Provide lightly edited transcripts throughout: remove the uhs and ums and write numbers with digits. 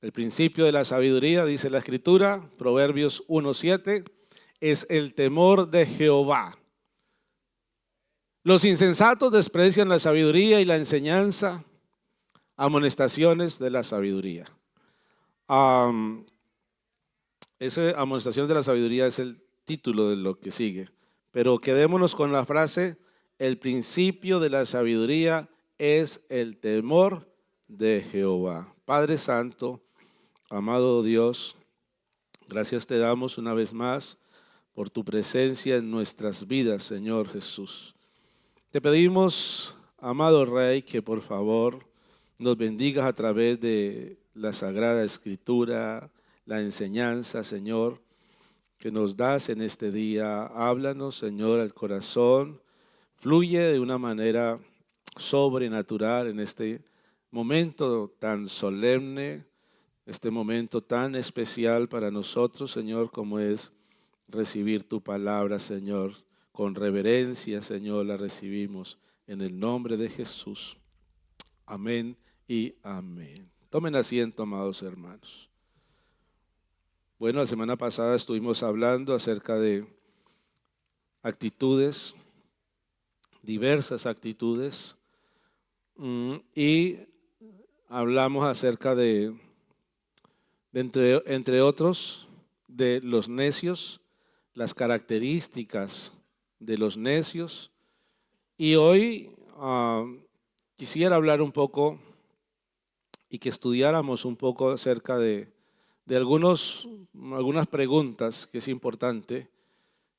El principio de la sabiduría, dice la Escritura, Proverbios 1:7, es el temor de Jehová. Los insensatos desprecian la sabiduría y la enseñanza, amonestaciones de la sabiduría. Esa amonestación de la sabiduría es el título de lo que sigue. Pero quedémonos con la frase, el principio de la sabiduría es el temor de Jehová. Padre Santo, amado Dios, gracias te damos una vez más por tu presencia en nuestras vidas, Señor Jesús. Te pedimos, amado Rey, que por favor nos bendigas a través de la Sagrada Escritura, la enseñanza, Señor, que nos das en este día. Háblanos, Señor, al corazón. Fluye de una manera sobrenatural en este momento tan solemne, este momento tan especial para nosotros, Señor, como es recibir tu palabra, Señor. Con reverencia, Señor, la recibimos en el nombre de Jesús. Amén y amén. Tomen asiento, amados hermanos. Bueno, la semana pasada estuvimos hablando acerca de actitudes, diversas actitudes, y hablamos acerca de entre otros, de los necios, las características de los necios. Y hoy quisiera hablar un poco y que estudiáramos un poco acerca de algunas preguntas que es importante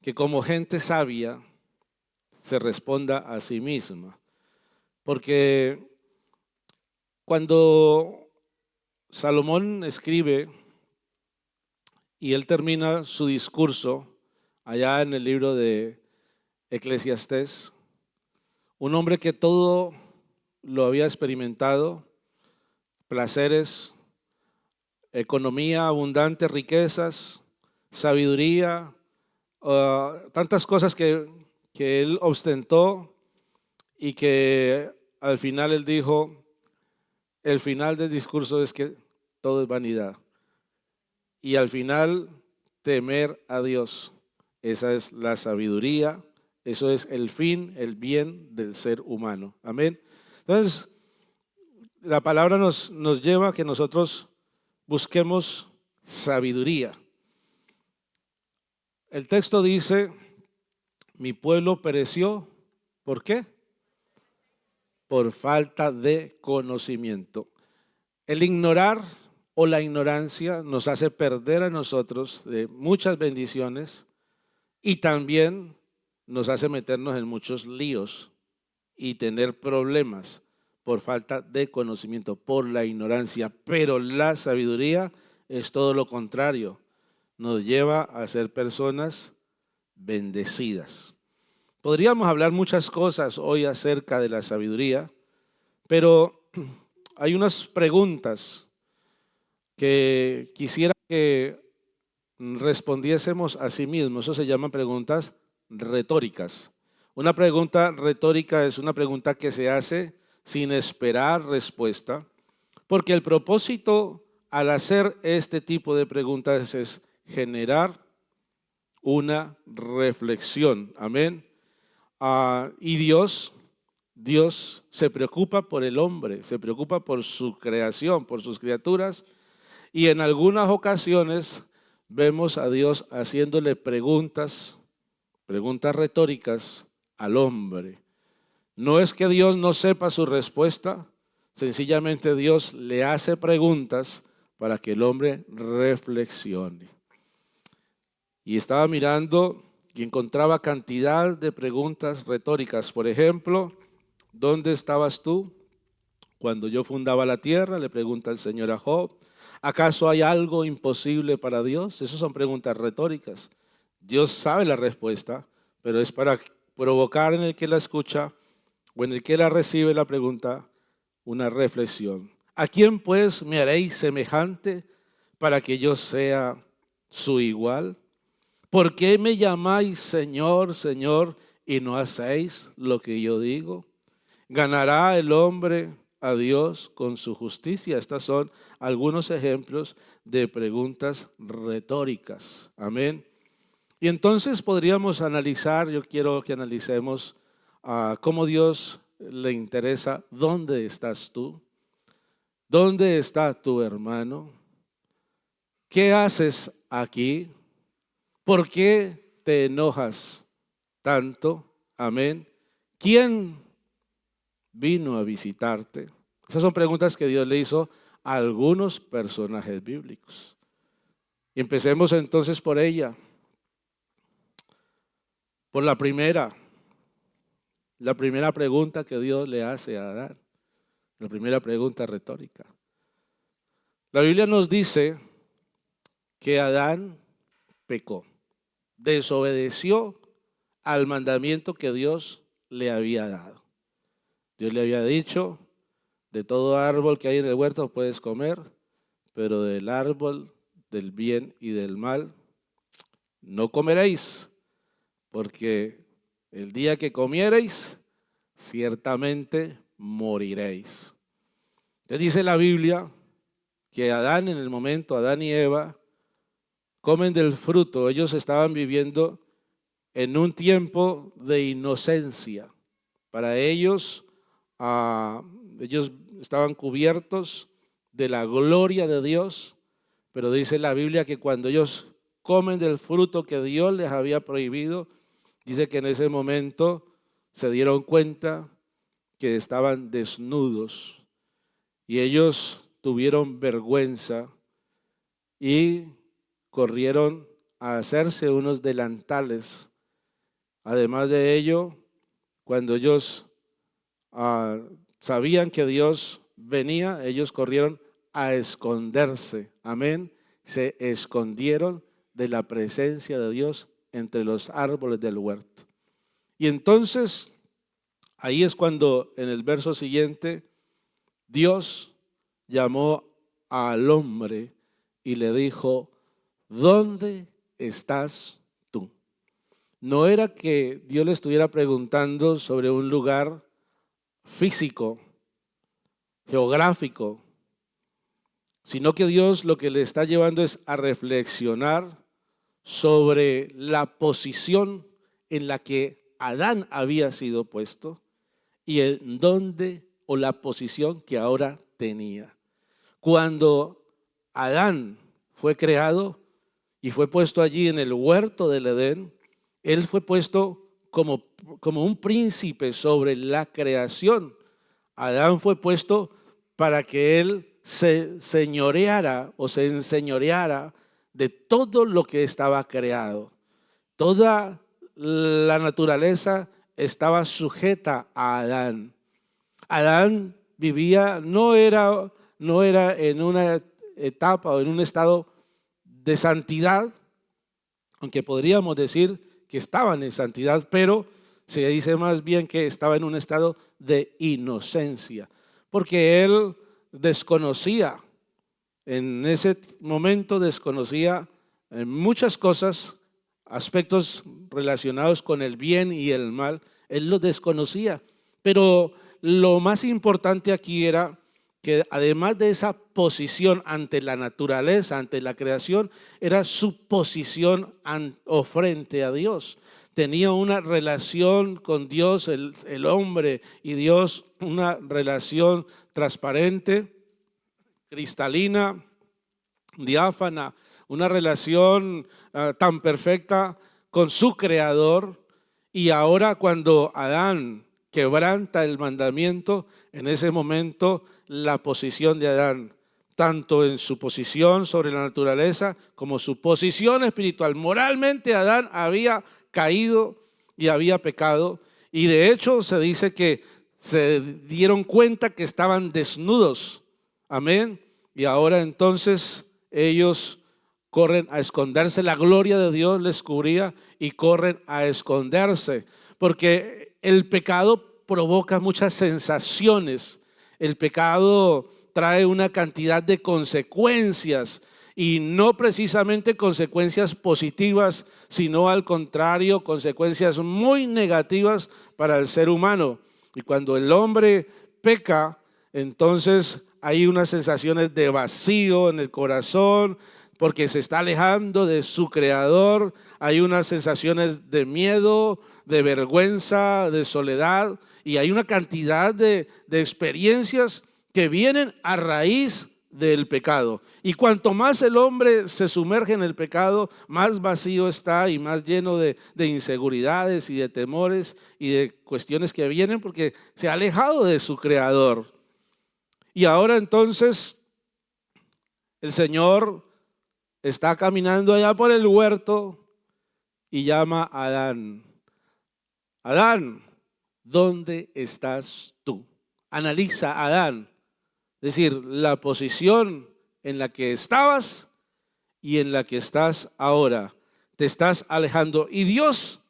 que como gente sabia se responda a sí misma. Porque cuando Salomón escribe y él termina su discurso allá en el libro de Eclesiastés, un hombre que todo lo había experimentado, placeres, economía abundante, riquezas, sabiduría, tantas cosas que él ostentó y que al final él dijo, el final del discurso es que todo es vanidad. Y al final, temer a Dios. Esa es la sabiduría, eso es el fin, el bien del ser humano. Amén. Entonces, la palabra nos lleva a que nosotros busquemos sabiduría. El texto dice, mi pueblo pereció, ¿por qué? Por falta de conocimiento. El ignorar o la ignorancia nos hace perder a nosotros de muchas bendiciones y también nos hace meternos en muchos líos y tener problemas por falta de conocimiento, por la ignorancia. Pero la sabiduría es todo lo contrario, nos lleva a ser personas bendecidas. Podríamos hablar muchas cosas hoy acerca de la sabiduría, pero hay unas preguntas que quisiera que respondiésemos a sí mismos. Eso se llaman preguntas retóricas. Una pregunta retórica es una pregunta que se hace sin esperar respuesta, porque el propósito al hacer este tipo de preguntas es generar una reflexión. Amén. Y Dios se preocupa por el hombre, se preocupa por su creación, por sus criaturas, y en algunas ocasiones vemos a Dios haciéndole preguntas retóricas al hombre. No es que Dios no sepa su respuesta, sencillamente Dios le hace preguntas para que el hombre reflexione. Y estaba mirando y encontraba cantidad de preguntas retóricas. Por ejemplo, ¿dónde estabas tú cuando yo fundaba la tierra? Le pregunta el Señor a Job. ¿Acaso hay algo imposible para Dios? Esas son preguntas retóricas. Dios sabe la respuesta, pero es para provocar en el que la escucha o en el que la recibe la pregunta una reflexión. ¿A quién pues me haréis semejante para que yo sea su igual? ¿Por qué me llamáis Señor, Señor, y no hacéis lo que yo digo? ¿Ganará el hombre a Dios con su justicia? Estos son algunos ejemplos de preguntas retóricas. Amén. Y entonces podríamos analizar, yo quiero que analicemos cómo Dios le interesa dónde estás tú, dónde está tu hermano, qué haces aquí, por qué te enojas tanto. Amén. ¿Quién vino a visitarte? Esas son preguntas que Dios le hizo a algunos personajes bíblicos. Y empecemos entonces por ella. Por la primera pregunta que Dios le hace a Adán. La primera pregunta retórica. La Biblia nos dice que Adán pecó, desobedeció al mandamiento que Dios le había dado. Dios le había dicho, de todo árbol que hay en el huerto puedes comer, pero del árbol del bien y del mal no comeréis, porque el día que comiereis, ciertamente moriréis. Entonces dice la Biblia que Adán y Eva comen del fruto. Ellos estaban viviendo en un tiempo de inocencia. Para ellos, ellos estaban cubiertos de la gloria de Dios, pero dice la Biblia que cuando ellos comen del fruto que Dios les había prohibido, dice que en ese momento se dieron cuenta que estaban desnudos y ellos tuvieron vergüenza y corrieron a hacerse unos delantales. Además de ello, cuando ellos sabían que Dios venía, ellos corrieron a esconderse. Amén. Se escondieron de la presencia de Dios entre los árboles del huerto. Y entonces, ahí es cuando en el verso siguiente, Dios llamó al hombre y le dijo, ¿dónde estás tú? No era que Dios le estuviera preguntando sobre un lugar físico, geográfico, sino que Dios lo que le está llevando es a reflexionar sobre la posición en la que Adán había sido puesto y en dónde o la posición que ahora tenía. Cuando Adán fue creado y fue puesto allí en el huerto del Edén, él fue puesto como un príncipe sobre la creación. Adán fue puesto para que él se señoreara o se enseñoreara de todo lo que estaba creado. Toda la naturaleza estaba sujeta a Adán. Adán vivía, no era en una etapa o en un estado de santidad, aunque podríamos decir que estaban en santidad, pero se dice más bien que estaba en un estado de inocencia, porque él desconocía, en ese momento desconocía muchas cosas, aspectos relacionados con el bien y el mal, él los desconocía, pero lo más importante aquí era que además de esa posición ante la naturaleza, ante la creación, era su posición frente a Dios. Tenía una relación con Dios, el hombre y Dios, una relación transparente, cristalina, diáfana, una relación tan perfecta con su creador. Y ahora cuando Adán quebranta el mandamiento, en ese momento la posición de Adán, tanto en su posición sobre la naturaleza como su posición espiritual. Moralmente Adán había caído y había pecado, y de hecho se dice que se dieron cuenta que estaban desnudos. Amén. Y ahora entonces ellos corren a esconderse. La gloria de Dios les cubría y corren a esconderse, porque el pecado provoca muchas sensaciones. El pecado trae una cantidad de consecuencias y no precisamente consecuencias positivas, sino al contrario, consecuencias muy negativas para el ser humano. Y cuando el hombre peca, entonces hay unas sensaciones de vacío en el corazón porque se está alejando de su Creador. Hay unas sensaciones de miedo, de vergüenza, de soledad, y hay una cantidad de experiencias que vienen a raíz del pecado. Y cuanto más el hombre se sumerge en el pecado, más vacío está y más lleno de inseguridades y de temores y de cuestiones que vienen porque se ha alejado de su Creador. Y ahora entonces el Señor está caminando allá por el huerto y llama a Adán. Adán, ¿dónde estás tú? Analiza, Adán, es decir, la posición en la que estabas y en la que estás ahora. Te estás alejando. Y Dios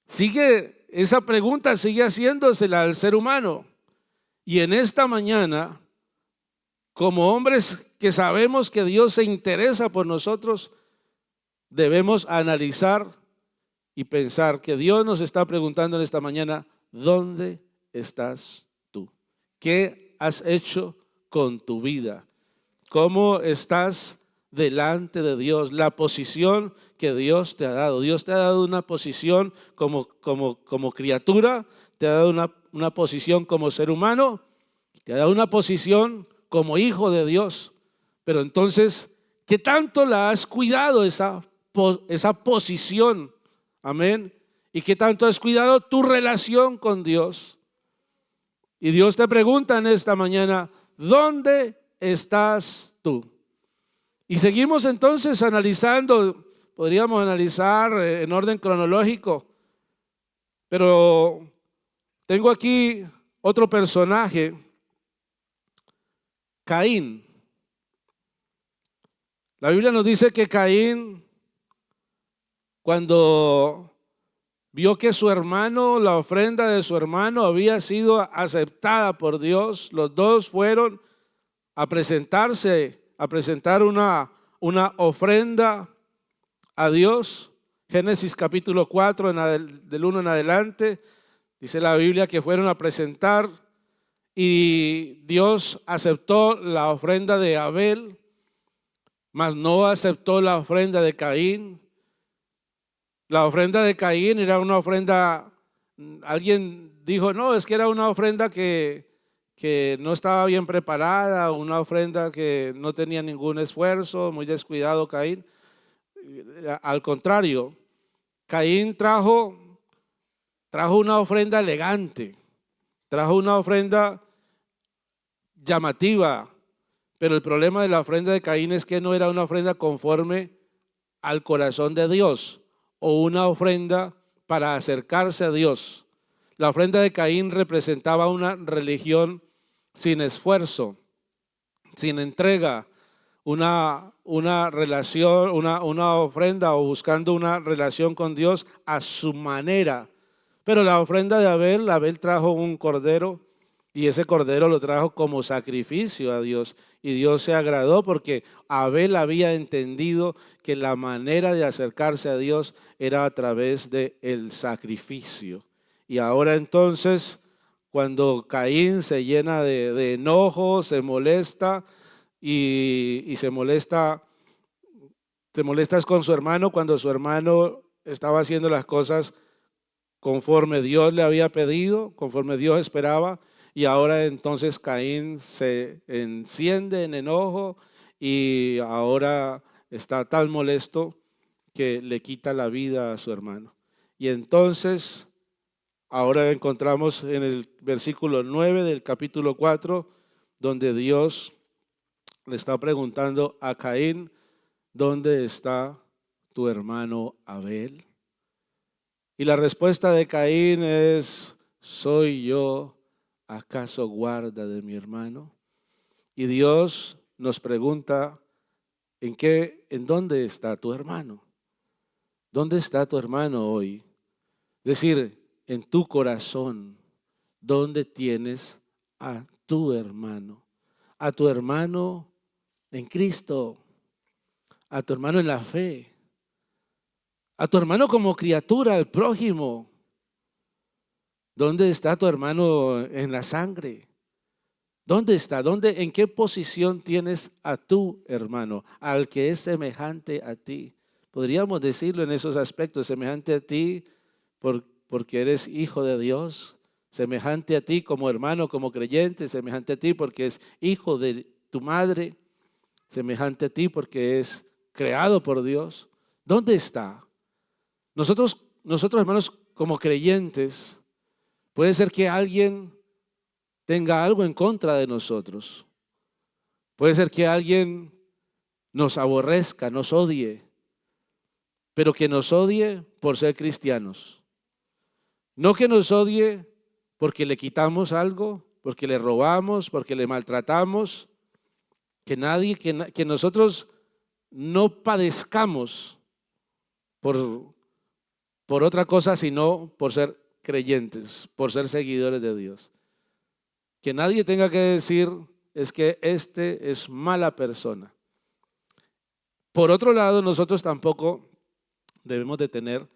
sigue, esa pregunta sigue haciéndosela al ser humano. Y en esta mañana, como hombres que sabemos que Dios se interesa por nosotros, debemos analizar y pensar que Dios nos está preguntando en esta mañana, ¿dónde estás tú? ¿Qué has hecho con tu vida? ¿Cómo estás delante de Dios? La posición que Dios te ha dado. Dios te ha dado una posición como criatura, te ha dado una posición como ser humano, te ha dado una posición como hijo de Dios. Pero entonces, ¿qué tanto la has cuidado esa posición? Amén. ¿Y qué tanto has cuidado tu relación con Dios? Y Dios te pregunta en esta mañana, ¿dónde estás tú? Y seguimos entonces analizando, podríamos analizar en orden cronológico, pero tengo aquí otro personaje, Caín. La Biblia nos dice que Caín, cuando vio que su hermano, la ofrenda de su hermano había sido aceptada por Dios, los dos fueron a presentar una ofrenda a Dios. Génesis capítulo 4, del 1 en adelante, dice la Biblia que fueron a presentar y Dios aceptó la ofrenda de Abel, mas no aceptó la ofrenda de Caín. La ofrenda de Caín era una ofrenda, alguien dijo, no, es que era una ofrenda que no estaba bien preparada, una ofrenda que no tenía ningún esfuerzo, muy descuidado Caín. Al contrario, Caín trajo una ofrenda elegante, trajo una ofrenda llamativa, pero el problema de la ofrenda de Caín es que no era una ofrenda conforme al corazón de Dios o una ofrenda para acercarse a Dios. La ofrenda de Caín representaba una religión sin esfuerzo, sin entrega, una relación, una ofrenda o buscando una relación con Dios a su manera. Pero la ofrenda de Abel trajo un cordero y ese cordero lo trajo como sacrificio a Dios. Y Dios se agradó porque Abel había entendido que la manera de acercarse a Dios era a través del sacrificio. Y ahora entonces, cuando Caín se llena de enojo, se molesta y se molesta con su hermano cuando su hermano estaba haciendo las cosas conforme Dios le había pedido, conforme Dios esperaba. Y ahora entonces Caín se enciende en enojo y ahora está tan molesto que le quita la vida a su hermano. Y entonces ahora encontramos en el versículo 9 del capítulo 4, donde Dios le está preguntando a Caín, ¿dónde está tu hermano Abel? Y la respuesta de Caín es, ¿soy yo acaso guarda de mi hermano? Y Dios nos pregunta, ¿en dónde está tu hermano? ¿Dónde está tu hermano hoy? Es decir, en tu corazón, ¿dónde tienes a tu hermano? A tu hermano en Cristo, a tu hermano en la fe, a tu hermano como criatura, al prójimo. ¿Dónde está tu hermano en la sangre? ¿Dónde está? ¿En qué posición tienes a tu hermano, al que es semejante a ti? Podríamos decirlo en esos aspectos, semejante a ti porque eres hijo de Dios, semejante a ti como hermano, como creyente, semejante a ti porque es hijo de tu madre, semejante a ti porque es creado por Dios. ¿Dónde está? Nosotros hermanos, como creyentes, puede ser que alguien tenga algo en contra de nosotros. Puede ser que alguien nos aborrezca, nos odie, pero que nos odie por ser cristianos. No que nos odie porque le quitamos algo, porque le robamos, porque le maltratamos. Que nosotros no padezcamos por otra cosa, sino por ser creyentes, por ser seguidores de Dios. Que nadie tenga que decir es que este es mala persona. Por otro lado, nosotros tampoco debemos de tener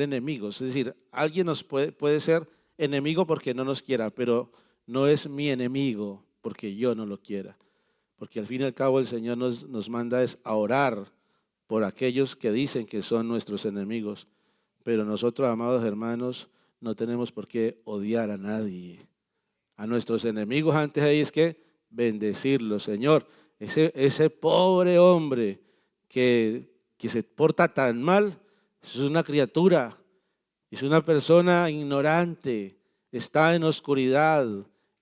enemigos. Es decir, alguien nos puede ser enemigo porque no nos quiera, pero no es mi enemigo porque yo no lo quiera. Porque al fin y al cabo el Señor nos manda es a orar por aquellos que dicen que son nuestros enemigos. Pero nosotros, amados hermanos, no tenemos por qué odiar a nadie. A nuestros enemigos antes ahí es que bendecirlos, Señor. Ese pobre hombre que se porta tan mal, es una criatura, es una persona ignorante, está en oscuridad,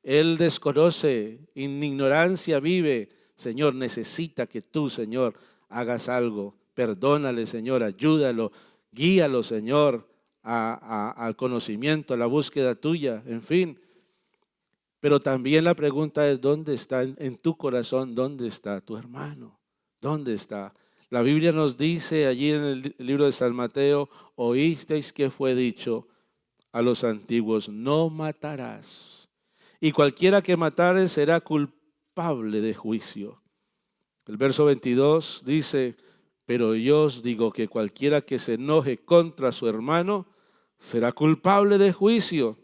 él desconoce, en ignorancia vive. Señor, necesita que tú, Señor, hagas algo. Perdónale, Señor, ayúdalo, guíalo, Señor, al conocimiento, a la búsqueda tuya, en fin. Pero también la pregunta es, ¿dónde está en tu corazón? ¿Dónde está tu hermano? ¿Dónde está? La Biblia nos dice allí en el libro de San Mateo, oísteis que fue dicho a los antiguos, no matarás. Y cualquiera que matare será culpable de juicio. El verso 22 dice, pero yo os digo que cualquiera que se enoje contra su hermano será culpable de juicio.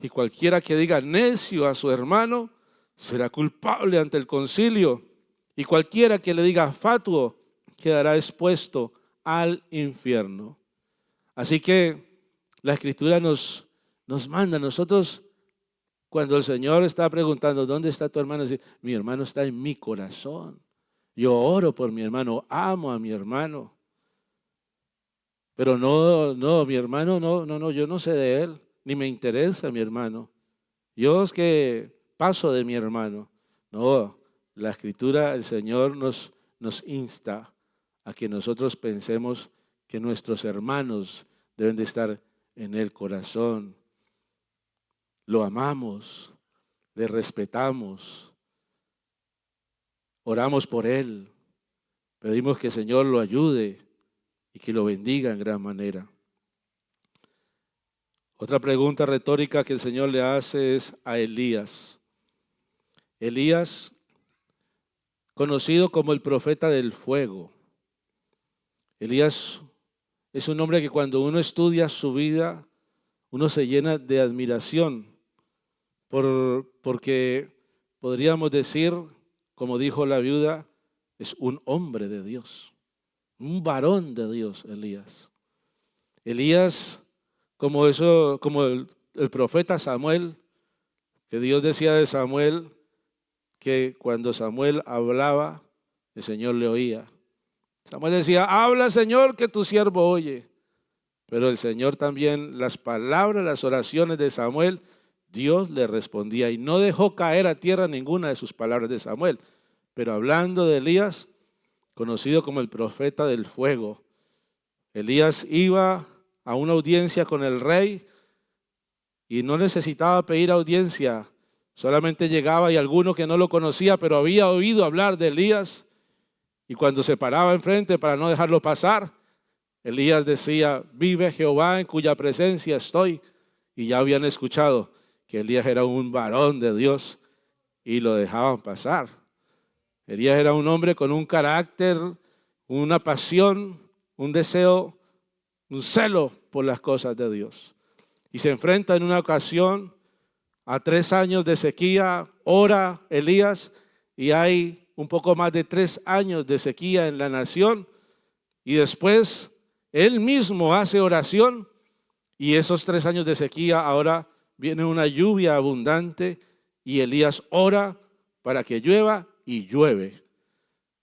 Y cualquiera que diga necio a su hermano será culpable ante el concilio. Y cualquiera que le diga fatuo quedará expuesto al infierno. Así que la Escritura nos manda a nosotros, cuando el Señor está preguntando, ¿dónde está tu hermano? Dice, mi hermano está en mi corazón. Yo oro por mi hermano, amo a mi hermano. Pero no, mi hermano, no, yo no sé de él, ni me interesa mi hermano. Yo es que paso de mi hermano. No, la Escritura, el Señor nos insta a que nosotros pensemos que nuestros hermanos deben de estar en el corazón. Lo amamos, le respetamos, oramos por él, pedimos que el Señor lo ayude y que lo bendiga en gran manera. Otra pregunta retórica que el Señor le hace es a Elías. Elías, conocido como el profeta del fuego. Elías es un hombre que cuando uno estudia su vida, uno se llena de admiración, porque podríamos decir, como dijo la viuda, es un hombre de Dios, un varón de Dios, Elías. Elías, como el profeta Samuel, que Dios decía de Samuel que cuando Samuel hablaba, el Señor le oía. Samuel decía, habla Señor que tu siervo oye. Pero el Señor también, las palabras, las oraciones de Samuel, Dios le respondía y no dejó caer a tierra ninguna de sus palabras de Samuel. Pero hablando de Elías, conocido como el profeta del fuego, Elías iba a una audiencia con el rey y no necesitaba pedir audiencia, solamente llegaba y alguno que no lo conocía, pero había oído hablar de Elías, y cuando se paraba enfrente para no dejarlo pasar, Elías decía, vive Jehová en cuya presencia estoy, y ya habían escuchado que Elías era un varón de Dios y lo dejaban pasar. Elías era un hombre con un carácter, una pasión, un deseo, un celo por las cosas de Dios. Y se enfrenta en una ocasión a 3 años de sequía, ora Elías y hay un poco más de 3 años de sequía en la nación y después él mismo hace oración y esos 3 años de sequía ahora viene una lluvia abundante y Elías ora para que llueva y llueve.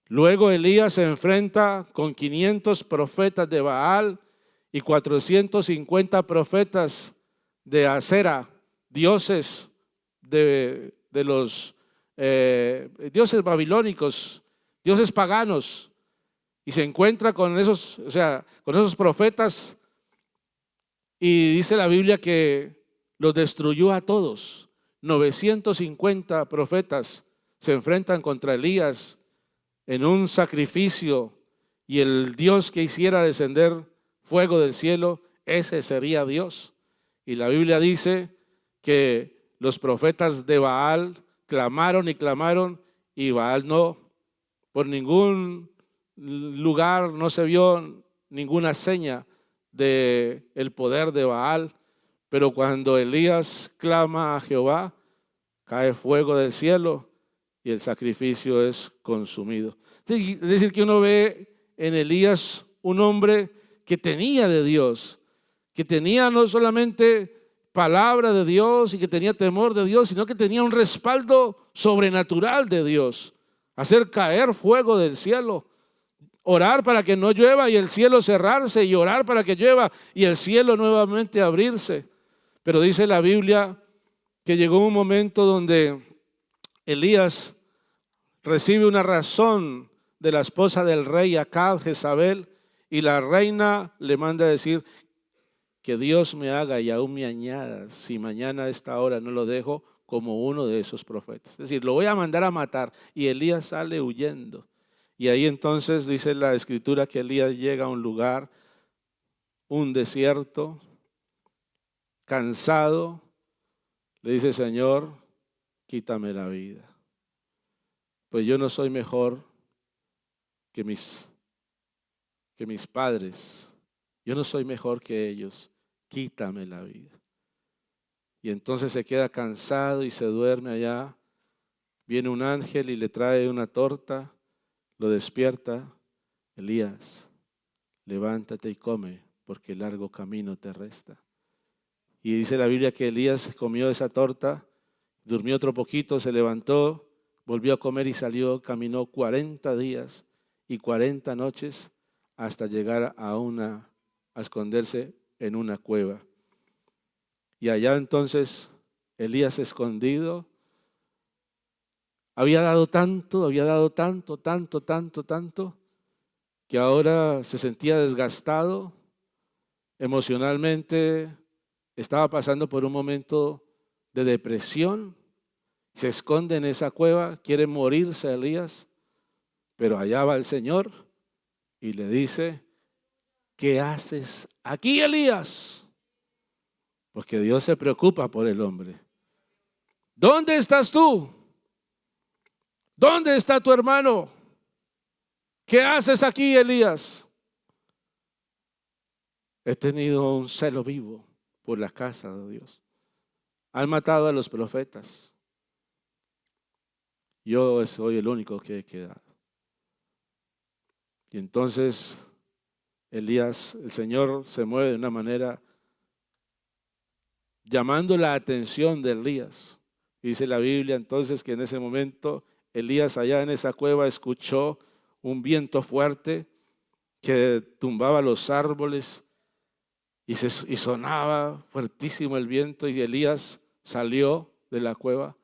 Luego Elías se enfrenta con 500 profetas de Baal y 450 profetas de Acera, dioses de los dioses babilónicos, dioses paganos, y se encuentra con esos, con esos profetas, y dice la Biblia que los destruyó a todos. 950 profetas se enfrentan contra Elías en un sacrificio, y el Dios que hiciera descender fuego del cielo, ese sería Dios. Y la Biblia dice que los profetas de Baal clamaron y clamaron, y Baal no, por ningún lugar no se vio ninguna seña de el poder de Baal, pero cuando Elías clama a Jehová, cae fuego del cielo y el sacrificio es consumido. Es decir, que uno ve en Elías un hombre que tenía de Dios, que tenía no solamente palabra de Dios y que tenía temor de Dios, sino que tenía un respaldo sobrenatural de Dios. Hacer caer fuego del cielo, orar para que no llueva y el cielo cerrarse, y orar para que llueva y el cielo nuevamente abrirse. Pero dice la Biblia que llegó un momento donde Elías recibe una razón de la esposa del rey Acab, Jezabel, y la reina le manda a decir: que Dios me haga y aún me añada si mañana a esta hora no lo dejo como uno de esos profetas. Es decir, lo voy a mandar a matar. Y Elías sale huyendo. Y ahí entonces dice la escritura que Elías llega a un lugar, un desierto, cansado. Le dice: Señor, quítame la vida, pues yo no soy mejor que mis padres. Yo no soy mejor que ellos. Quítame la vida. Y entonces se queda cansado y se duerme allá. Viene un ángel y le trae una torta, lo despierta. Elías, levántate y come, porque largo camino te resta. Y dice la Biblia que Elías comió esa torta, durmió otro poquito, se levantó, volvió a comer y salió, caminó 40 días y 40 noches hasta llegar a esconderse en una cueva. Y allá entonces Elías, escondido, había dado tanto, que ahora se sentía desgastado emocionalmente, estaba pasando por un momento de depresión, se esconde en esa cueva, quiere morirse Elías, pero allá va el Señor y le dice: ¿qué haces aquí, Elías? Porque Dios se preocupa por el hombre. ¿Dónde estás tú? ¿Dónde está tu hermano? ¿Qué haces aquí, Elías? He tenido un celo vivo por la casa de Dios. Han matado a los profetas. Yo soy el único que he quedado. Y entonces Elías, el Señor se mueve de una manera llamando la atención de Elías. Dice la Biblia entonces que en ese momento Elías allá en esa cueva escuchó un viento fuerte que tumbaba los árboles y sonaba fuertísimo el viento, y Elías salió de la cueva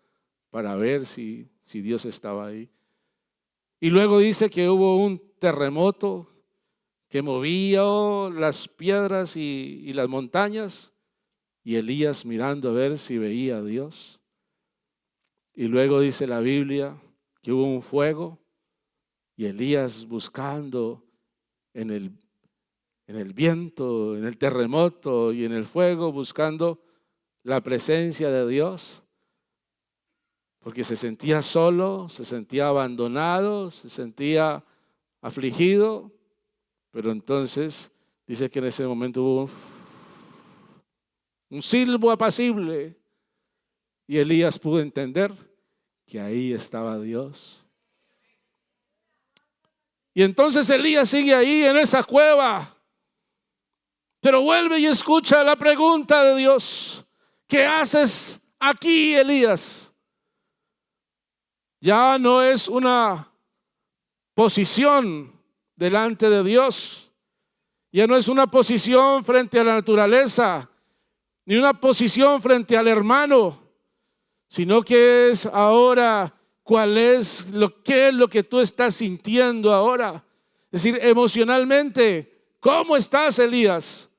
para ver si Dios estaba ahí. Y luego dice que hubo un terremoto que movía las piedras y las montañas, y Elías mirando a ver si veía a Dios. Y luego dice la Biblia que hubo un fuego y Elías buscando en el viento, en el terremoto y en el fuego, buscando la presencia de Dios, porque se sentía solo, se sentía abandonado, se sentía afligido. Pero entonces dice que en ese momento hubo un silbo apacible y Elías pudo entender que ahí estaba Dios. Y entonces Elías sigue ahí en esa cueva, pero vuelve y escucha la pregunta de Dios: ¿qué haces aquí, Elías? Ya no es una posición delante de Dios, ya no es una posición frente a la naturaleza, ni una posición frente al hermano, sino que es ahora qué es lo que tú estás sintiendo ahora. Es decir, emocionalmente, ¿cómo estás, Elías?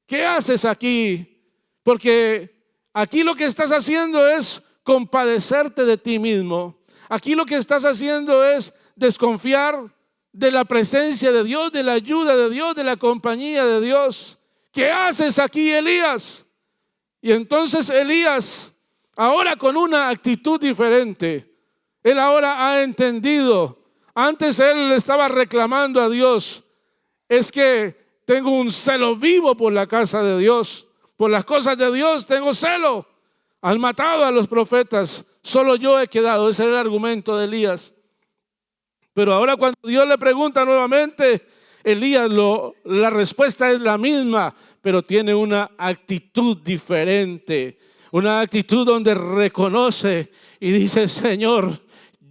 ¿Qué haces aquí? Porque aquí lo que estás haciendo es compadecerte de ti mismo. Aquí lo que estás haciendo es desconfiar de la presencia de Dios, de la ayuda de Dios, de la compañía de Dios. ¿Qué haces aquí, Elías? Y entonces Elías, ahora con una actitud diferente, él ahora ha entendido. Antes él le estaba reclamando a Dios: es que tengo un celo vivo por la casa de Dios, por las cosas de Dios tengo celo. Han matado a los profetas, solo yo he quedado. Ese era el argumento de Elías. Pero ahora cuando Dios le pregunta nuevamente, Elías la respuesta es la misma, pero tiene una actitud diferente. Una actitud donde reconoce y dice: Señor,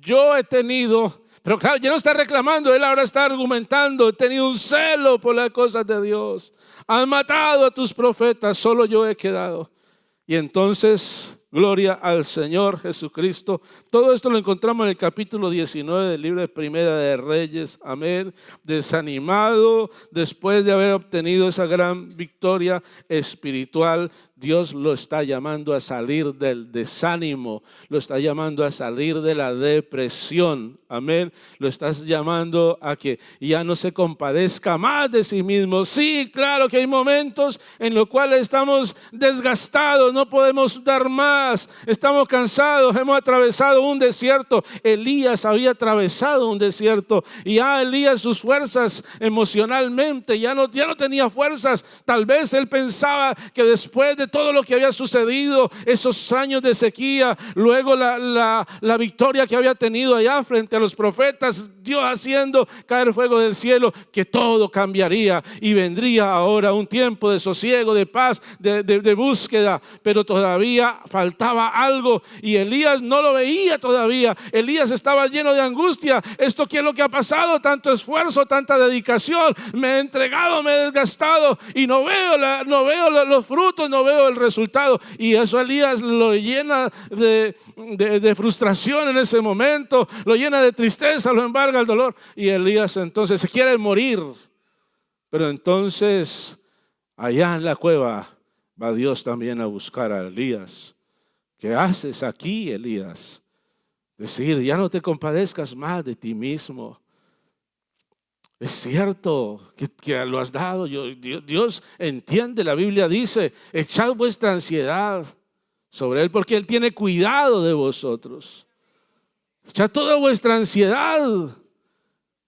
yo he tenido... Pero claro, ya no está reclamando, él ahora está argumentando: he tenido un celo por las cosas de Dios. Han matado a tus profetas, solo yo he quedado. Y entonces, gloria al Señor Jesucristo. Todo esto lo encontramos en el capítulo 19 del libro de Primera de Reyes. Amén. Desanimado, después de haber obtenido esa gran victoria espiritual, Dios lo está llamando a salir del desánimo, lo está llamando a salir de la depresión. Amén. Lo estás llamando a que ya no se compadezca más de sí mismo. Sí, claro que hay momentos en los cuales estamos desgastados, no podemos dar más, estamos cansados, hemos atravesado un desierto. Elías había atravesado un desierto y ya Elías, sus fuerzas emocionalmente ya no tenía fuerzas. Tal vez él pensaba que después de todo lo que había sucedido, esos años de sequía, luego la victoria que había tenido allá frente a los profetas, Dios haciendo caer fuego del cielo, que todo cambiaría y vendría ahora un tiempo de sosiego, de paz, de búsqueda. Pero todavía faltaba algo y Elías no lo veía todavía. Elías estaba lleno de angustia. ¿Esto qué es lo que ha pasado? Tanto esfuerzo, tanta dedicación, me he entregado, me he desgastado y no veo los frutos, no veo el resultado. Y eso Elías lo llena de frustración en ese momento, lo llena de tristeza, lo embarga el dolor. Y Elías entonces se quiere morir. Pero entonces allá en la cueva va Dios también a buscar a Elías. ¿Qué haces aquí, Elías? Decir: ya no te compadezcas más de ti mismo. Es cierto que lo has dado. Dios entiende, la Biblia dice: echad vuestra ansiedad sobre Él porque Él tiene cuidado de vosotros. Echad toda vuestra ansiedad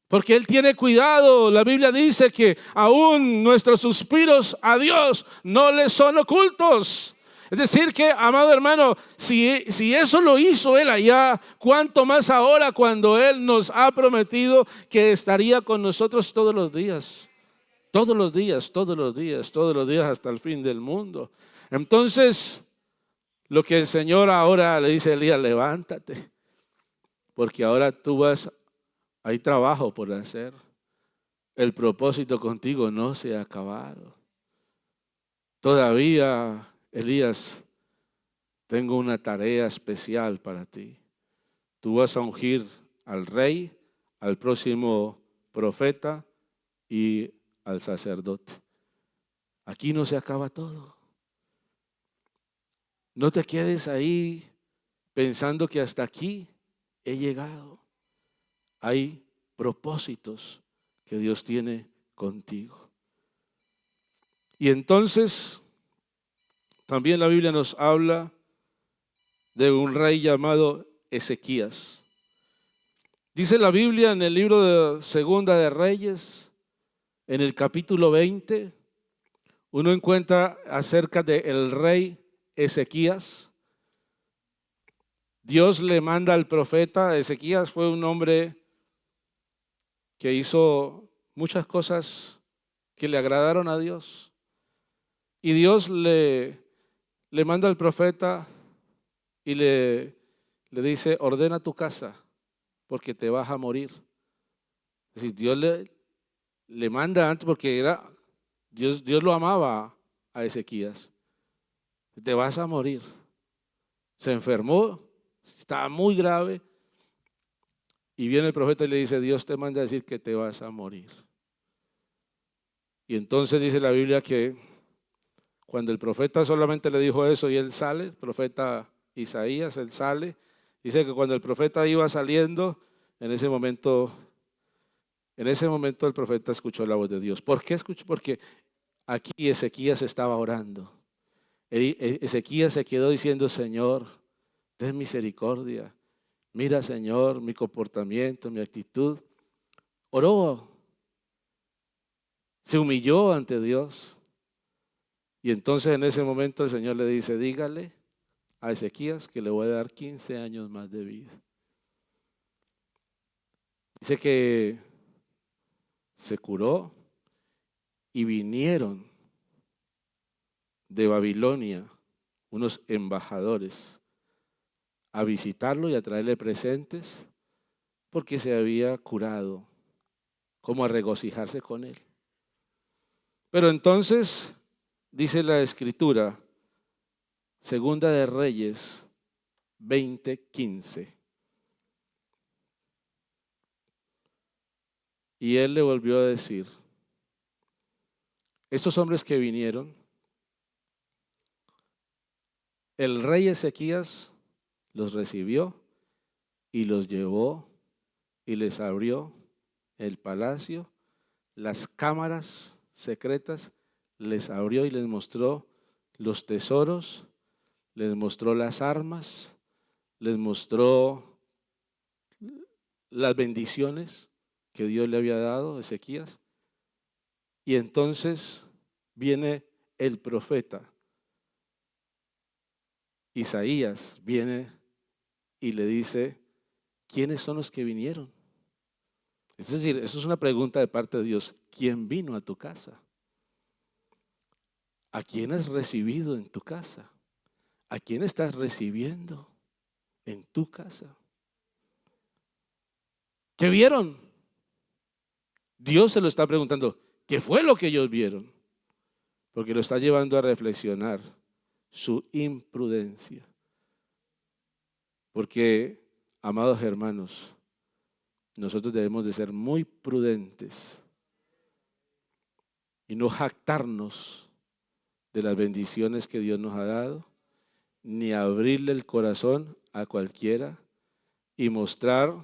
porque Él tiene cuidado. La Biblia dice que aún nuestros suspiros a Dios no le son ocultos. Es decir que, amado hermano, si eso lo hizo Él allá, ¿cuánto más ahora cuando Él nos ha prometido que estaría con nosotros todos los días? Todos los días, todos los días, todos los días hasta el fin del mundo. Entonces, lo que el Señor ahora le dice a Elías: levántate, porque ahora tú hay trabajo por hacer. El propósito contigo no se ha acabado. Todavía, Elías, tengo una tarea especial para ti. Tú vas a ungir al rey, al próximo profeta y al sacerdote. Aquí no se acaba todo. No te quedes ahí pensando que hasta aquí he llegado. Hay propósitos que Dios tiene contigo. Y entonces también la Biblia nos habla de un rey llamado Ezequías. Dice la Biblia en el libro de Segunda de Reyes, en el capítulo 20, uno encuentra acerca del rey Ezequías. Dios le manda al profeta. Ezequías fue un hombre que hizo muchas cosas que le agradaron a Dios. Y Dios le manda al profeta y le dice, ordena tu casa porque te vas a morir. Es decir, Dios le manda antes porque Dios lo amaba a Ezequías. Te vas a morir. Se enfermó, estaba muy grave. Y viene el profeta y le dice, Dios te manda a decir que te vas a morir. Y entonces dice la Biblia que cuando el profeta solamente le dijo eso y él sale, el profeta Isaías, él sale, dice que cuando el profeta iba saliendo, en ese momento el profeta escuchó la voz de Dios. ¿Por qué escuchó? Porque aquí Ezequías estaba orando. Ezequías se quedó diciendo, Señor, ten misericordia. Mira, Señor, mi comportamiento, mi actitud. Oró, se humilló ante Dios. Y entonces en ese momento el Señor le dice, dígale a Ezequías que le voy a dar 15 años más de vida. Dice que se curó y vinieron de Babilonia unos embajadores a visitarlo y a traerle presentes porque se había curado, como a regocijarse con él. Pero entonces, dice la Escritura, Segunda de Reyes 20:15. Y él le volvió a decir, estos hombres que vinieron, el rey Ezequías los recibió y los llevó y les abrió el palacio, las cámaras secretas, les abrió y les mostró los tesoros, les mostró las armas, les mostró las bendiciones que Dios le había dado a Ezequías. Y entonces viene el profeta Isaías, viene y le dice, ¿quiénes son los que vinieron? Es decir, eso es una pregunta de parte de Dios. ¿Quién vino a tu casa? ¿A quién has recibido en tu casa? ¿A quién estás recibiendo en tu casa? ¿Qué vieron? Dios se lo está preguntando, ¿qué fue lo que ellos vieron? Porque lo está llevando a reflexionar su imprudencia. Porque, amados hermanos, nosotros debemos de ser muy prudentes y no jactarnos de las bendiciones que Dios nos ha dado, ni abrirle el corazón a cualquiera y mostrar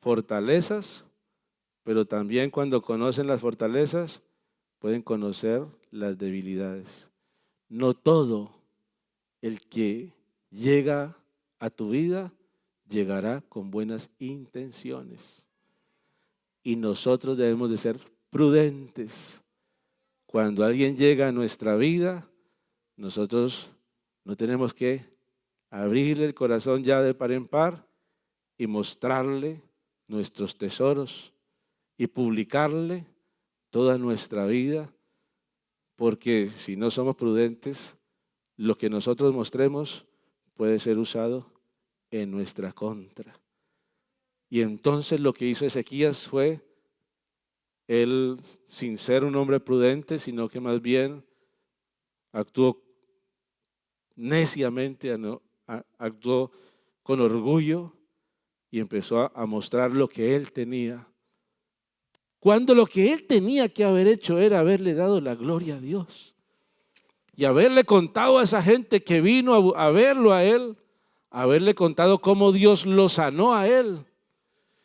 fortalezas, pero también cuando conocen las fortalezas pueden conocer las debilidades. No todo el que llega a tu vida llegará con buenas intenciones. Y nosotros debemos de ser prudentes. Cuando alguien llega a nuestra vida, nosotros no tenemos que abrirle el corazón ya de par en par y mostrarle nuestros tesoros y publicarle toda nuestra vida, porque si no somos prudentes, lo que nosotros mostremos puede ser usado en nuestra contra. Y entonces lo que hizo Ezequías fue, él sin ser un hombre prudente, sino que más bien actuó neciamente, actuó con orgullo y empezó a mostrar lo que él tenía. Cuando lo que él tenía que haber hecho era haberle dado la gloria a Dios y haberle contado a esa gente que vino a verlo a él, haberle contado cómo Dios lo sanó a él,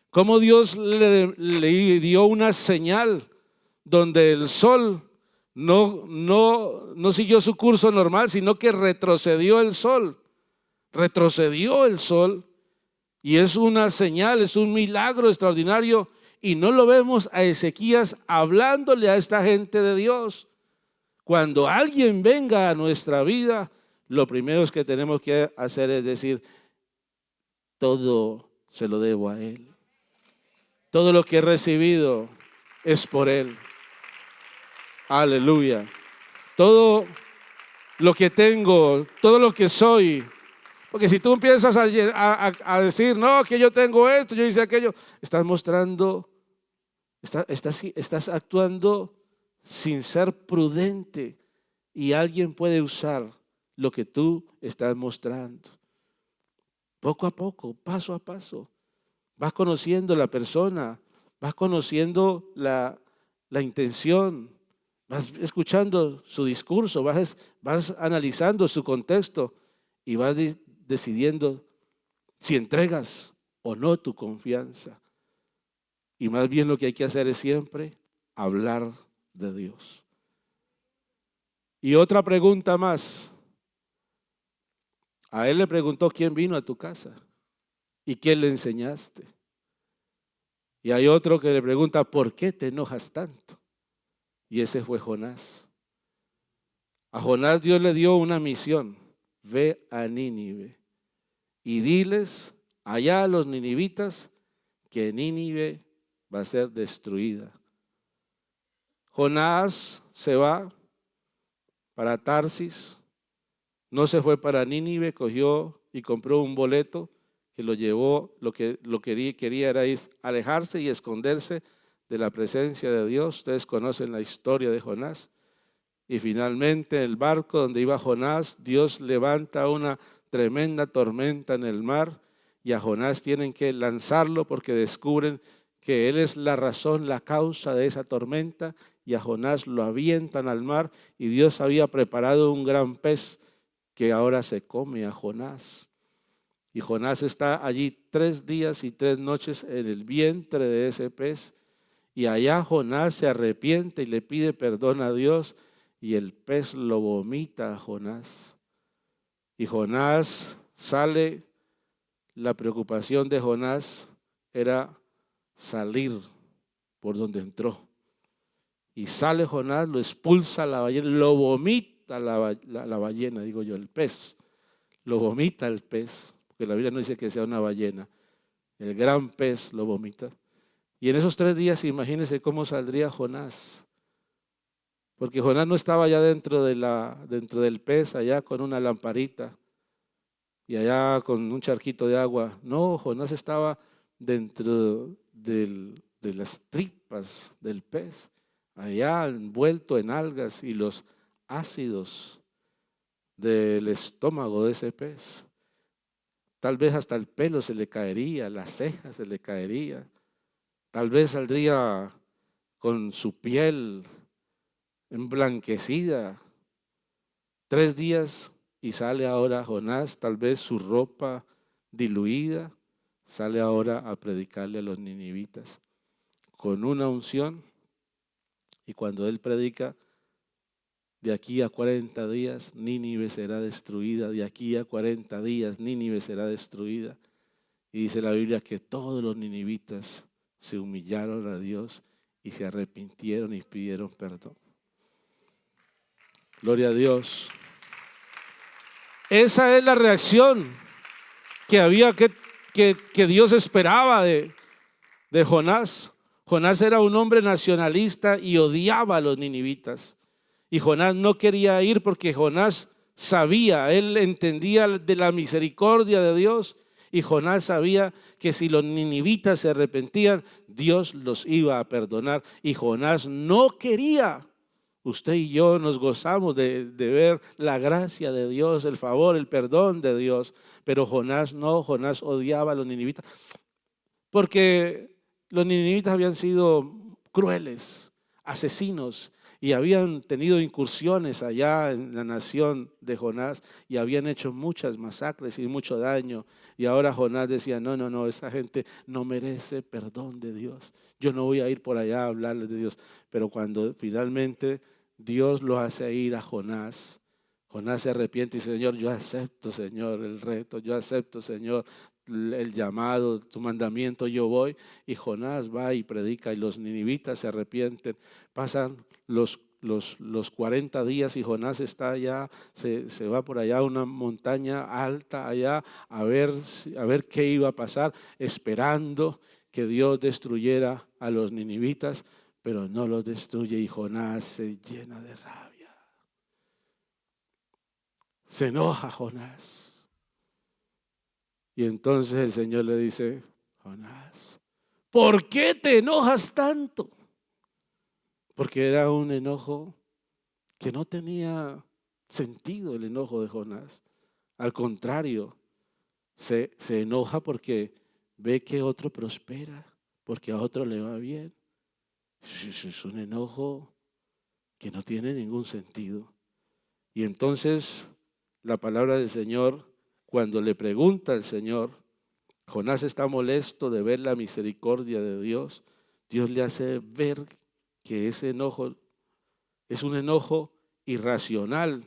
cómo Dios le dio una señal donde el sol no siguió su curso normal, sino que retrocedió el sol. Retrocedió el sol y es una señal, es un milagro extraordinario. Y no lo vemos a Ezequías hablándole a esta gente de Dios. Cuando alguien venga a nuestra vida, lo primero que tenemos que hacer es decir, todo se lo debo a Él. Todo lo que he recibido es por Él. Aleluya. Todo lo que tengo, todo lo que soy. Porque si tú empiezas a decir, no, que yo tengo esto, yo hice aquello, estás mostrando, estás actuando sin ser prudente y alguien puede usar lo que tú estás mostrando. Poco a poco, paso a paso, vas conociendo la persona, vas conociendo la intención, vas escuchando su discurso, vas analizando su contexto y vas decidiendo si entregas o no tu confianza. Y más bien lo que hay que hacer es siempre hablar de Dios. Y otra pregunta más. A él le preguntó quién vino a tu casa y quién le enseñaste. Y hay otro que le pregunta, ¿por qué te enojas tanto? Y ese fue Jonás. A Jonás Dios le dio una misión. Ve a Nínive y diles allá a los ninivitas que Nínive va a ser destruida. Jonás se va para Tarsis, no se fue para Nínive, cogió y compró un boleto que lo llevó, lo que quería era alejarse y esconderse de la presencia de Dios. Ustedes conocen la historia de Jonás. Y finalmente el barco donde iba Jonás, Dios levanta una tremenda tormenta en el mar y a Jonás tienen que lanzarlo porque descubren que él es la razón, la causa de esa tormenta, y a Jonás lo avientan al mar y Dios había preparado un gran pez que ahora se come a Jonás. Y Jonás está allí 3 días y 3 noches en el vientre de ese pez y allá Jonás se arrepiente y le pide perdón a Dios y el pez lo vomita a Jonás. Y Jonás sale, la preocupación de Jonás era salir por donde entró. Y sale Jonás, lo expulsa la ballena, lo vomita la ballena, digo yo, el pez. Lo vomita el pez, porque la Biblia no dice que sea una ballena. El gran pez lo vomita. Y en esos 3 días, imagínense cómo saldría Jonás. Porque Jonás no estaba allá dentro del pez, allá con una lamparita y allá con un charquito de agua. No, Jonás estaba dentro de las tripas del pez, allá envuelto en algas y los ácidos del estómago de ese pez. Tal vez hasta el pelo se le caería, las cejas se le caería. Tal vez saldría con su piel emblanquecida. 3 días y sale ahora Jonás, tal vez su ropa diluida, sale ahora a predicarle a los ninivitas con una unción. Y cuando él predica, de aquí a 40 días Nínive será destruida, de aquí a 40 días Nínive será destruida. Y dice la Biblia que todos los ninivitas se humillaron a Dios y se arrepintieron y pidieron perdón. Gloria a Dios. Esa es la reacción que Dios esperaba de Jonás. Jonás era un hombre nacionalista y odiaba a los ninivitas. Y Jonás no quería ir porque Jonás sabía, él entendía de la misericordia de Dios. Y Jonás sabía que si los ninivitas se arrepentían, Dios los iba a perdonar. Y Jonás no quería. Usted y yo nos gozamos de ver la gracia de Dios, el favor, el perdón de Dios. Pero Jonás no, Jonás odiaba a los ninivitas. Porque los ninivitas habían sido crueles, asesinos, y habían tenido incursiones allá en la nación de Jonás y habían hecho muchas masacres y mucho daño. Y ahora Jonás decía, no, esa gente no merece perdón de Dios. Yo no voy a ir por allá a hablarles de Dios. Pero cuando finalmente Dios lo hace ir a Jonás, Jonás se arrepiente y dice, Señor, yo acepto, Señor, el reto, yo acepto, Señor, el llamado, tu mandamiento, yo voy. Y Jonás va y predica y los ninivitas se arrepienten. Pasan los los 40 días y Jonás está allá, se va por allá a una montaña alta allá a ver qué iba a pasar, esperando que Dios destruyera a los ninivitas, pero no los destruye y Jonás se llena de rabia. Se enoja Jonás. Y entonces el Señor le dice: Jonás, ¿por qué te enojas tanto? Porque era un enojo que no tenía sentido, el enojo de Jonás. Al contrario, se enoja porque ve que otro prospera, porque a otro le va bien. Es un enojo que no tiene ningún sentido. Y entonces la palabra del Señor, cuando le pregunta al Señor, Jonás está molesto de ver la misericordia de Dios. Dios le hace ver que ese enojo es un enojo irracional,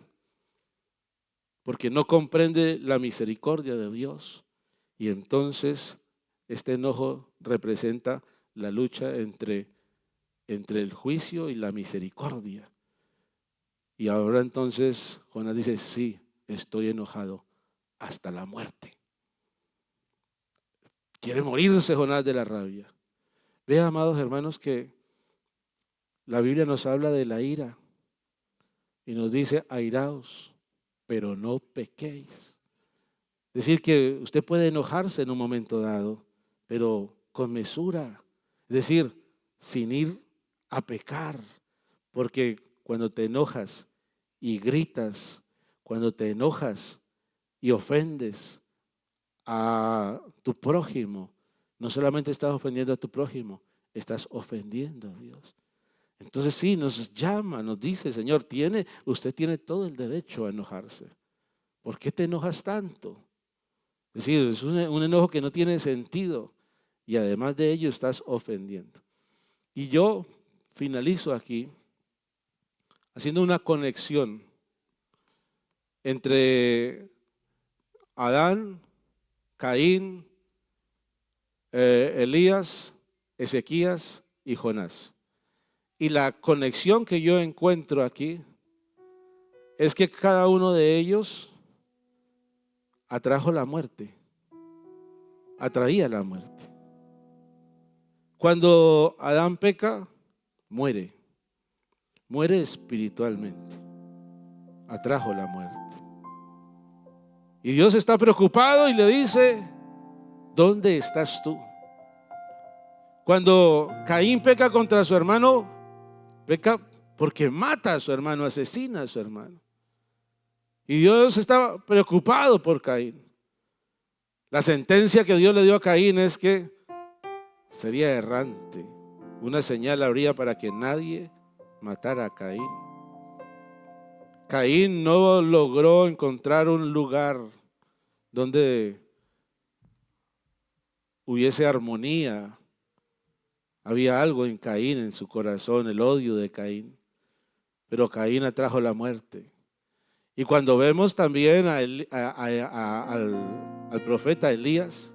porque no comprende la misericordia de Dios. Y entonces este enojo representa la lucha entre el juicio y la misericordia. Y ahora entonces Jonás dice: sí, estoy enojado hasta la muerte. Quiere morirse Jonás de la rabia. Vean, amados hermanos, que la Biblia nos habla de la ira y nos dice: airaos, pero no pequéis. Es decir, que usted puede enojarse en un momento dado, pero con mesura. Es decir, sin ir a pecar. Porque cuando te enojas y gritas, cuando te enojas y ofendes a tu prójimo, no solamente estás ofendiendo a tu prójimo, estás ofendiendo a Dios. Entonces sí, nos llama, nos dice: Señor, usted tiene todo el derecho a enojarse. ¿Por qué te enojas tanto? Es decir, es un enojo que no tiene sentido y además de ello estás ofendiendo. Y yo finalizo aquí haciendo una conexión entre Adán, Caín, Elías, Ezequías y Jonás. Y la conexión que yo encuentro aquí es que cada uno de ellos atrajo la muerte, atraía la muerte. Cuando Adán peca, muere espiritualmente, atrajo la muerte. Y Dios está preocupado y le dice: ¿dónde estás tú? Cuando Caín peca contra su hermano, peca porque mata a su hermano, asesina a su hermano. Y Dios estaba preocupado por Caín. La sentencia que Dios le dio a Caín es que sería errante. Una señal habría para que nadie matara a Caín. Caín no logró encontrar un lugar donde hubiese armonía. Había algo en Caín, en su corazón, el odio de Caín. Pero Caín atrajo la muerte. Y cuando vemos también al profeta Elías,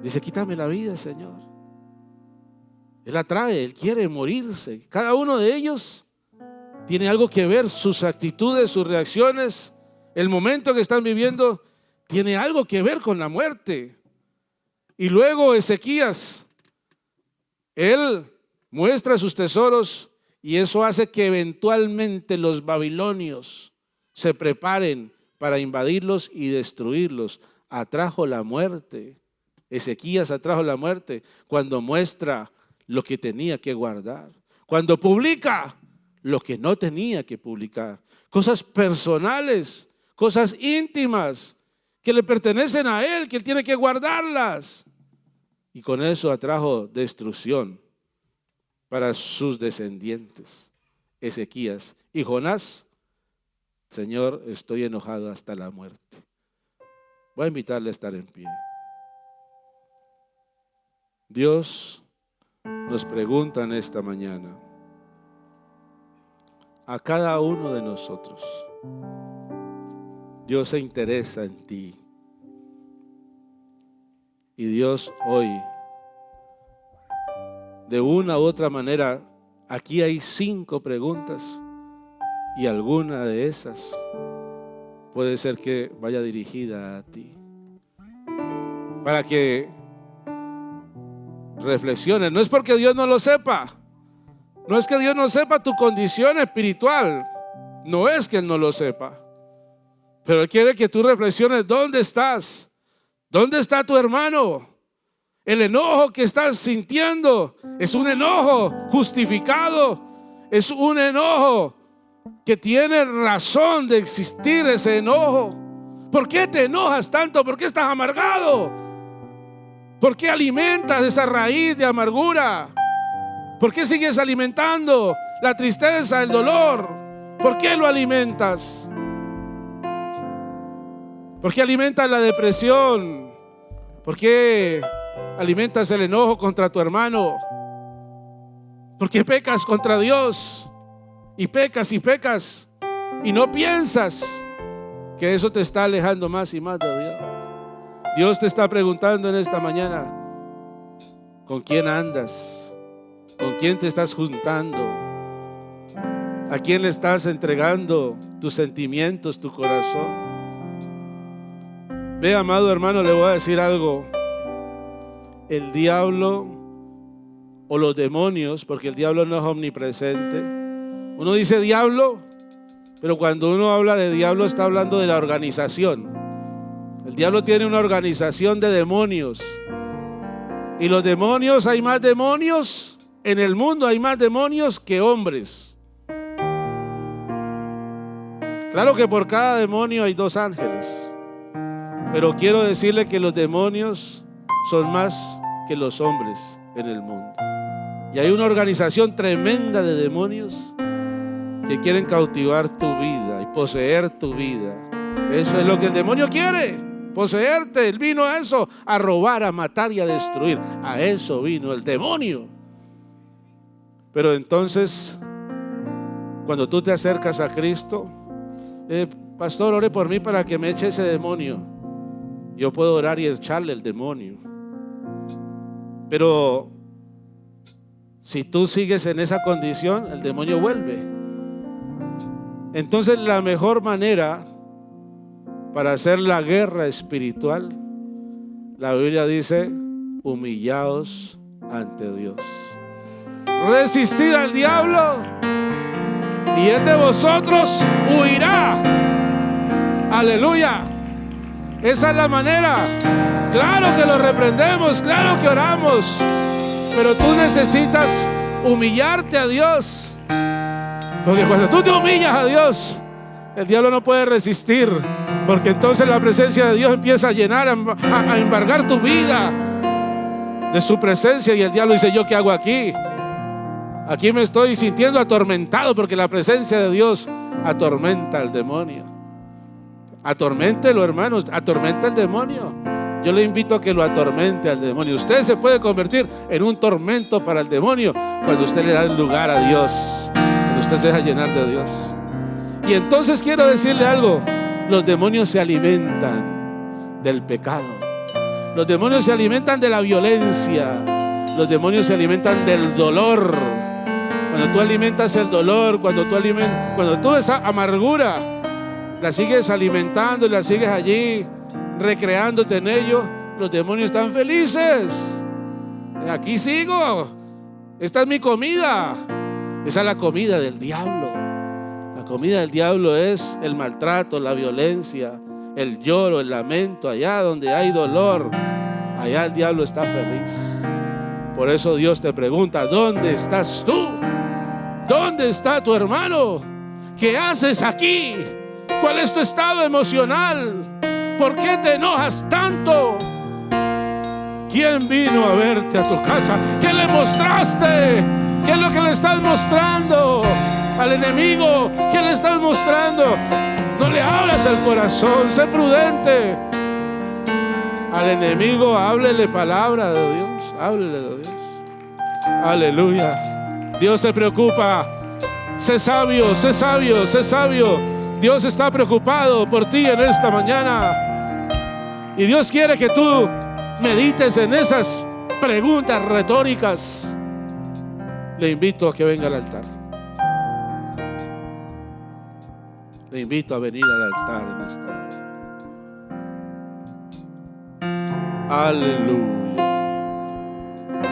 dice: quítame la vida, Señor. Él atrae, él quiere morirse. Cada uno de ellos tiene algo que ver, sus actitudes, sus reacciones, el momento que están viviendo, tiene algo que ver con la muerte. Y luego Ezequías, él muestra sus tesoros y eso hace que eventualmente los babilonios se preparen para invadirlos y destruirlos. Atrajo la muerte. Ezequías atrajo la muerte cuando muestra lo que tenía que guardar, cuando publica lo que no tenía que publicar, cosas personales, cosas íntimas que le pertenecen a él, que él tiene que guardarlas. Y con eso atrajo destrucción para sus descendientes. Ezequías y Jonás: Señor, estoy enojado hasta la muerte. Voy a invitarle a estar en pie. Dios nos pregunta en esta mañana a cada uno de nosotros. Dios se interesa en ti. Y Dios hoy, de una u otra manera, Aquí hay 5 preguntas y alguna de esas puede ser que vaya dirigida a ti, para que reflexiones. No es porque Dios no lo sepa, no es que Dios no sepa tu condición espiritual, no es que Él no lo sepa, pero Él quiere que tú reflexiones. ¿Dónde estás? ¿Dónde está tu hermano? El enojo que estás sintiendo es un enojo justificado, es un enojo que tiene razón de existir ese enojo. ¿Por qué te enojas tanto? ¿Por qué estás amargado? ¿Por qué alimentas esa raíz de amargura? ¿Por qué sigues alimentando la tristeza, el dolor? ¿Por qué lo alimentas? ¿Por qué alimentas la depresión? ¿Por qué alimentas el enojo contra tu hermano? ¿Por qué pecas contra Dios? Y pecas y no piensas que eso te está alejando más y más de Dios. Dios te está preguntando en esta mañana: ¿con quién andas? ¿Con quién te estás juntando? ¿A quién le estás entregando tus sentimientos, tu corazón? Ve, amado hermano, le voy a decir algo. El diablo o los demonios, porque el diablo no es omnipresente. Uno dice diablo, pero cuando uno habla de diablo está hablando de la organización. El diablo tiene una organización de demonios. Y los demonios, hay más demonios en el mundo, hay más demonios que hombres. Claro que por cada demonio hay 2 ángeles. Pero quiero decirle que los demonios son más que los hombres en el mundo. Y hay una organización tremenda de demonios que quieren cautivar tu vida y poseer tu vida. Eso es lo que el demonio quiere, poseerte. Él vino a eso, a robar, a matar y a destruir. A eso vino el demonio. Pero entonces, cuando tú te acercas a Cristo, pastor, ore por mí para que me eche ese demonio. Yo puedo orar y echarle el demonio. Pero si tú sigues en esa condición, el demonio vuelve. Entonces la mejor manera para hacer la guerra espiritual, la Biblia dice: humillaos ante Dios. Resistid al diablo y él de vosotros huirá. Aleluya. Esa es la manera. Claro que lo reprendemos, claro que oramos, pero tú necesitas humillarte a Dios. Porque cuando tú te humillas a Dios, el diablo no puede resistir, porque entonces la presencia de Dios empieza a llenar, a embargar tu vida de su presencia. Y el diablo dice: ¿yo qué hago aquí? Aquí me estoy sintiendo atormentado, porque la presencia de Dios atormenta al demonio. Atorméntelo, hermanos, atormenta al demonio. Yo le invito a que lo atormente al demonio. Usted se puede convertir en un tormento para el demonio cuando usted le da el lugar a Dios, cuando usted se deja llenar de Dios. Y entonces quiero decirle algo: los demonios se alimentan del pecado, los demonios se alimentan de la violencia, los demonios se alimentan del dolor. Cuando tú alimentas el dolor, cuando tú esa amargura la sigues alimentando y la sigues allí recreándote en ello, los demonios están felices. Aquí sigo, esta es mi comida. Esa es la comida del diablo. La comida del diablo es el maltrato, la violencia, el lloro, el lamento. Allá donde hay dolor, allá el diablo está feliz. Por eso Dios te pregunta: ¿dónde estás tú? ¿Dónde está tu hermano? ¿Qué haces aquí? ¿Cuál es tu estado emocional? ¿Por qué te enojas tanto? ¿Quién vino a verte a tu casa? ¿Qué le mostraste? ¿Qué es lo que le estás mostrando al enemigo? ¿Qué le estás mostrando? No le hablas al corazón, sé prudente. Al enemigo háblele palabra de Dios, háblele de Dios. Aleluya. Dios se preocupa. Sé sabio, sé sabio, sé sabio. Dios está preocupado por ti en esta mañana. Y Dios quiere que tú medites en esas preguntas retóricas. Le invito a que venga al altar. Le invito a venir al altar en esta hora. Aleluya.